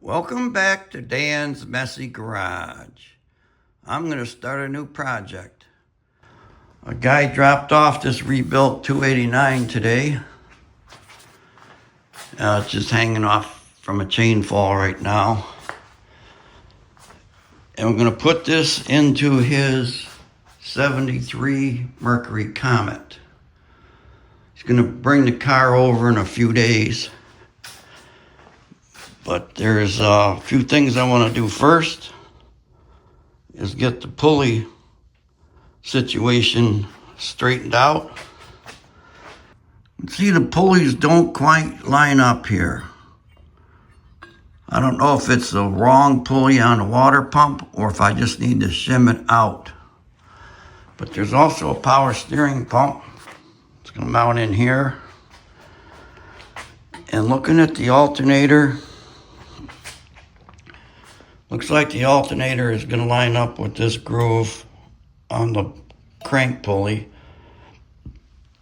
Welcome back to Dan's Messy Garage. I'm going to start a new project. A guy dropped off this rebuilt 289 today. It's just hanging off from a chain fall right now. And we're going to put this into his 73 Mercury Comet. He's going to bring the car over in a few days. But there's a few things I want to do first. Is get the pulley situation straightened out. See, the pulleys don't quite line up here. I don't know if it's the wrong pulley on the water pump or if I just need to shim it out. But there's also a power steering pump. It's going to mount in here. And looking at the alternator, looks like the alternator is going to line up with this groove on the crank pulley.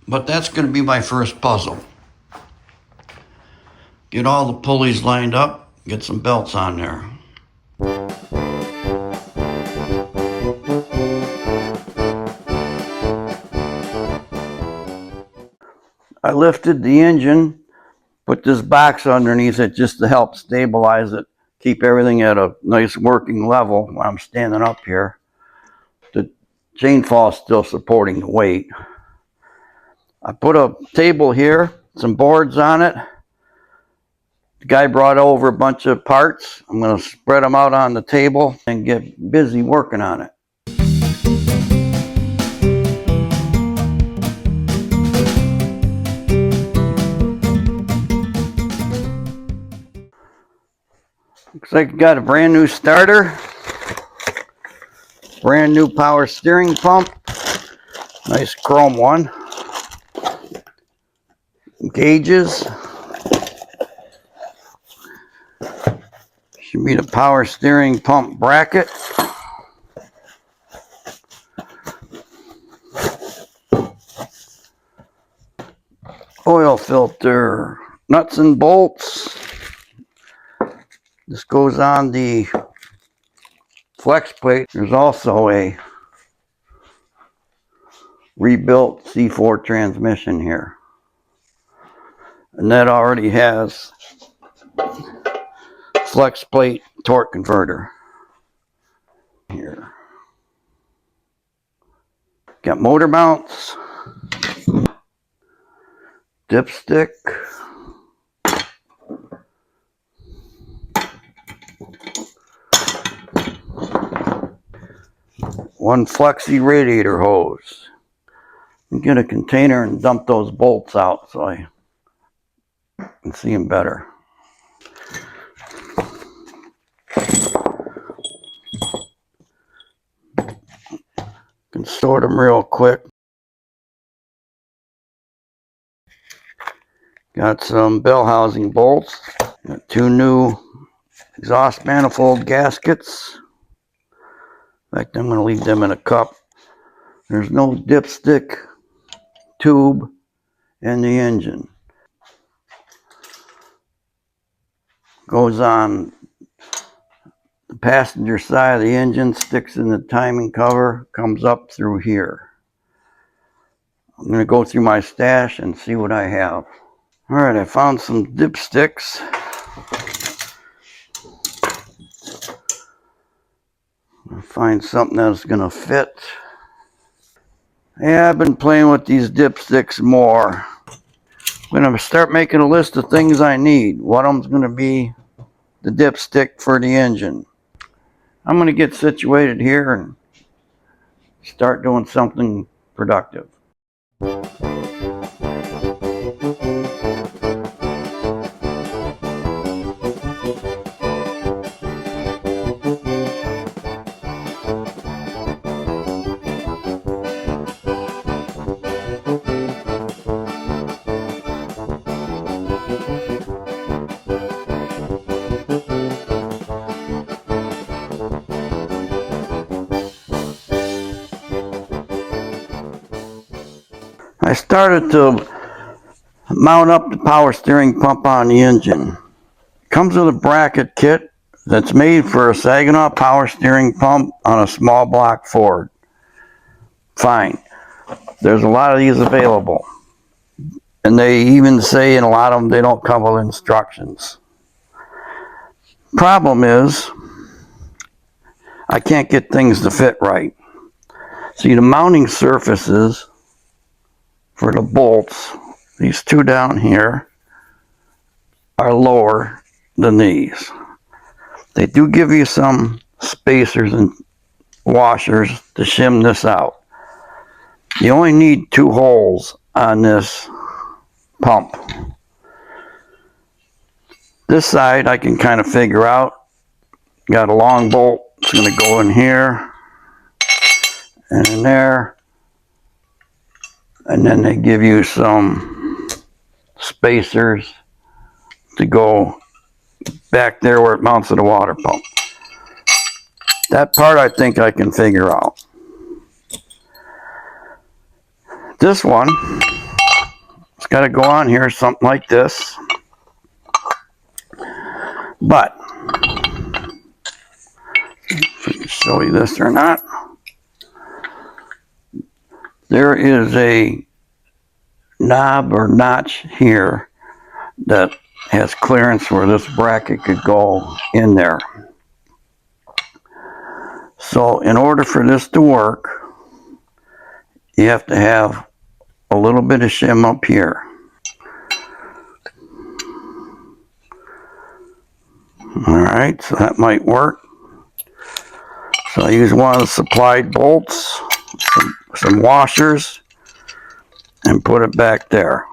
But that's going to be my first puzzle. Get all the pulleys lined up, get some belts on there. I lifted the engine, put this box underneath it just to help stabilize it, keep everything at a nice working level while I'm standing up here. The chain fall is still supporting the weight. I put a table here, some boards on it. The guy brought over a bunch of parts. I'm going to spread them out on the table and get busy working on it. Looks like I got a brand new starter, brand new power steering pump, nice chrome one, gauges, should be the power steering pump bracket, oil filter, nuts and bolts. This goes on the flex plate. There's also a rebuilt C4 transmission here. And that already has flex plate torque converter here. Got motor mounts, dipstick, one flexi radiator hose. Get a container and dump those bolts out so I can see them better. Can sort them real quick. Got some bell housing bolts. Got two new exhaust manifold gaskets. In fact, I'm going to leave them in a cup. There's no dipstick tube in the engine. Goes on the passenger side of the engine, sticks in the timing cover, comes up through here. I'm going to go through my stash and see what I have. All right, I found some dipsticks. I'll find something that's going to fit. Yeah, I've been playing with these dipsticks more. I'm going to start making a list of things I need. One of them's going to be the dipstick for the engine. I'm going to get situated here and start doing something productive. I started to mount up the power steering pump on the engine. Comes with a bracket kit that's made for a Saginaw power steering pump on a small block Ford. Fine. There's a lot of these available. And they even say in a lot of them they don't come with instructions. Problem is, I can't get things to fit right. See, the mounting surfaces for the bolts, these two down here, are lower than these. They do give you some spacers and washers to shim this out. You only need 2 holes on this pump. This side I can kind of figure out. Got a long bolt. It's going to go in here and in there. And then they give you some spacers to go back there where it mounts to the water pump. That part I think I can figure out. This one, it's got to go on here something like this. But, if I can show you this or not, there is a knob or notch here that has clearance where this bracket could go in there. So in order for this to work, you have to have a little bit of shim up here. Alright, so that might work. So I use one of the supplied bolts, some washers, and put it back there.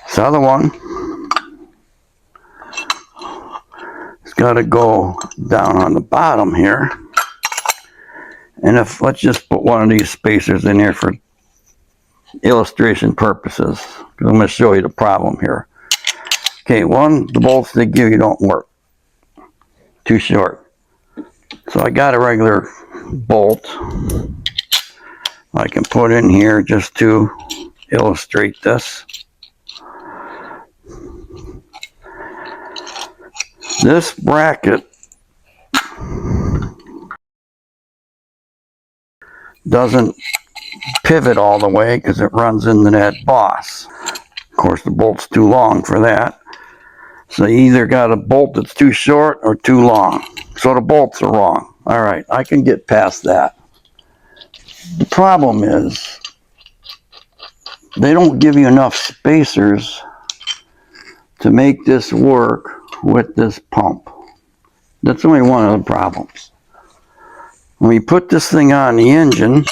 This other one, it's got to go down on the bottom here. And if, let's just put one of these spacers in here for illustration purposes, because I'm going to show you the problem here. Okay, the bolts they give you don't work. Too short. So I got a regular bolt I can put in here just to illustrate this. This bracket doesn't pivot all the way because it runs into that boss. Of course, the bolt's too long for that. So you either got a bolt that's too short or too long. So the bolts are wrong. All right, I can get past that. The problem is they don't give you enough spacers to make this work with this pump. That's only one of the problems. When you put this thing on the engine,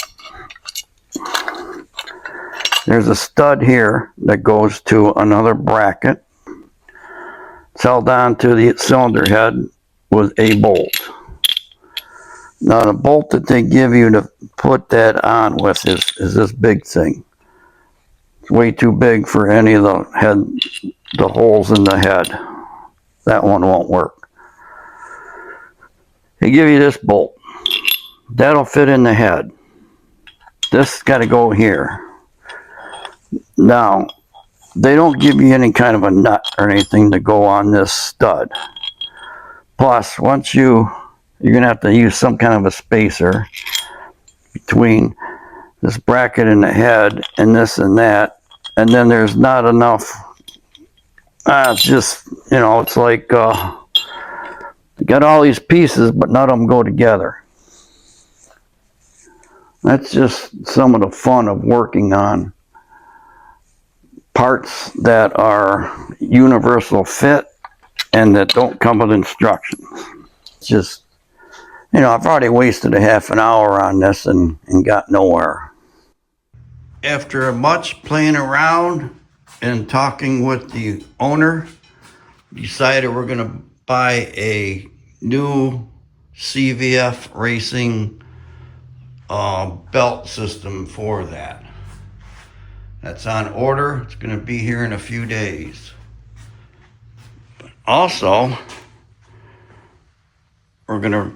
there's a stud here that goes to another bracket. It's held on to the cylinder head with a bolt. Now the bolt that they give you to put that on with is this big thing. It's way too big for any of the holes in the head. That one won't work. They give you this bolt. That'll fit in the head. This got to go here. Now, they don't give you any kind of a nut or anything to go on this stud. Plus, once you're going to have to use some kind of a spacer between this bracket and the head and this and that. And then there's not enough. It's just, it's like you got all these pieces, but none of them go together. That's just some of the fun of working on parts that are universal fit and that don't come with instructions. It's just, I've already wasted a half an hour on this and got nowhere. After much playing around and talking with the owner, decided we're going to buy a new CVF racing belt system for that. That's on order. It's going to be here in a few days. But also, we're going to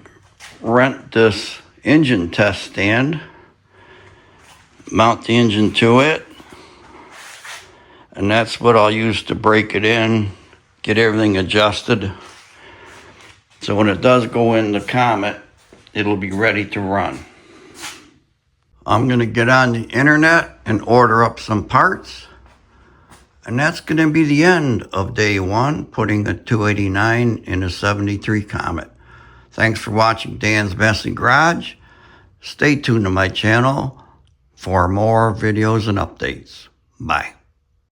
rent this engine test stand, mount the engine to it, And that's what I'll use to break it in, get everything adjusted. So when it does go in the Comet, it'll be ready to run. I'm going to get on the internet and order up some parts. And that's going to be the end of day one, putting a 289 in a 73 Comet. Thanks for watching Dan's Messy Garage. Stay tuned to my channel for more videos and updates. Bye.